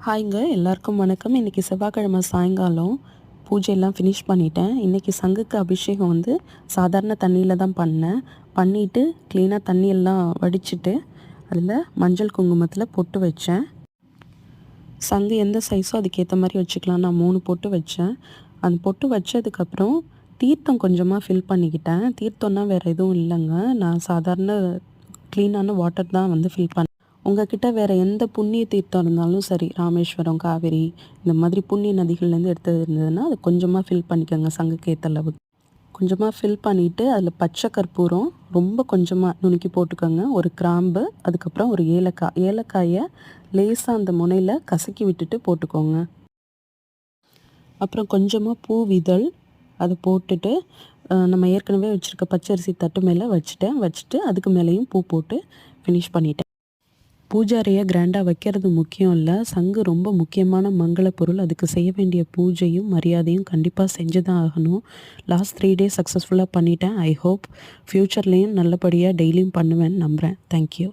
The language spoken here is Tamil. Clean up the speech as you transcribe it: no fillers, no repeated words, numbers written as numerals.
ஹாய்ங்க, எல்லாருக்கும் வணக்கம். இன்றைக்கி செவ்வாய்க்கிழமை சாயங்காலம் பூஜையெல்லாம் ஃபினிஷ் பண்ணிட்டேன். இன்றைக்கி சங்குக்கு அபிஷேகம் வந்து சாதாரண தண்ணியில் தான் பண்ணேன். பண்ணிவிட்டு க்ளீனாக தண்ணியெல்லாம் வடிச்சிட்டு அதில் மஞ்சள் குங்குமத்தில் பொட்டு வச்சேன். சங்கு எந்த சைஸோ அதுக்கேற்ற மாதிரி வச்சுக்கலாம். நான் 3 பொட்டு வச்சேன். அந்த பொட்டு வச்சதுக்கப்புறம் தீர்த்தம் கொஞ்சமாக ஃபில் பண்ணிக்கிட்டேன். தீர்த்தம்னா வேறு எதுவும் இல்லைங்க. நான் சாதாரண க்ளீனான வாட்டர் தான் வந்து ஃபில் பண்ணேன். உங்ககிட்ட வேறு எந்த புண்ணிய தீர்த்தம் இருந்தாலும் சரி, ராமேஸ்வரம், காவேரி இந்த மாதிரி புண்ணிய நதிகள்லேருந்து எடுத்தது இருந்ததுன்னா அது கொஞ்சமாக ஃபில் பண்ணிக்கோங்க. சங்குக்கு ஏற்ற அளவுக்கு கொஞ்சமாக ஃபில் பண்ணிவிட்டு அதில் பச்சை கற்பூரம் ரொம்ப கொஞ்சமாக நுணுக்கி போட்டுக்கோங்க. ஒரு கிராம்பு, அதுக்கப்புறம் ஒரு ஏலக்காயை லேசாக அந்த முனையில் கசக்கி விட்டுட்டு போட்டுக்கோங்க. அப்புறம் கொஞ்சமாக பூ விதழ் அதை போட்டுட்டு நம்ம ஏற்கனவே வச்சுருக்க பச்சரிசி தட்டு மேலே வச்சுட்டு அதுக்கு மேலேயும் பூ போட்டு ஃபினிஷ் பண்ணிட்டேன். பூஜாரியை கிராண்டாக வைக்கிறது முக்கியம் இல்லை. சங்கு ரொம்ப முக்கியமான மங்கள பொருள். அதுக்கு செய்ய வேண்டிய பூஜையும் மரியாதையும் கண்டிப்பாக செஞ்சு தான் ஆகணும். லாஸ்ட் 3 டேஸ் சக்ஸஸ்ஃபுல்லாக பண்ணிட்டேன். ஐ ஹோப் ஃப்யூச்சர்லேயும் நல்லபடியாக டெய்லியும் பண்ணுவேன்னு நம்புகிறேன். தேங்க்யூ.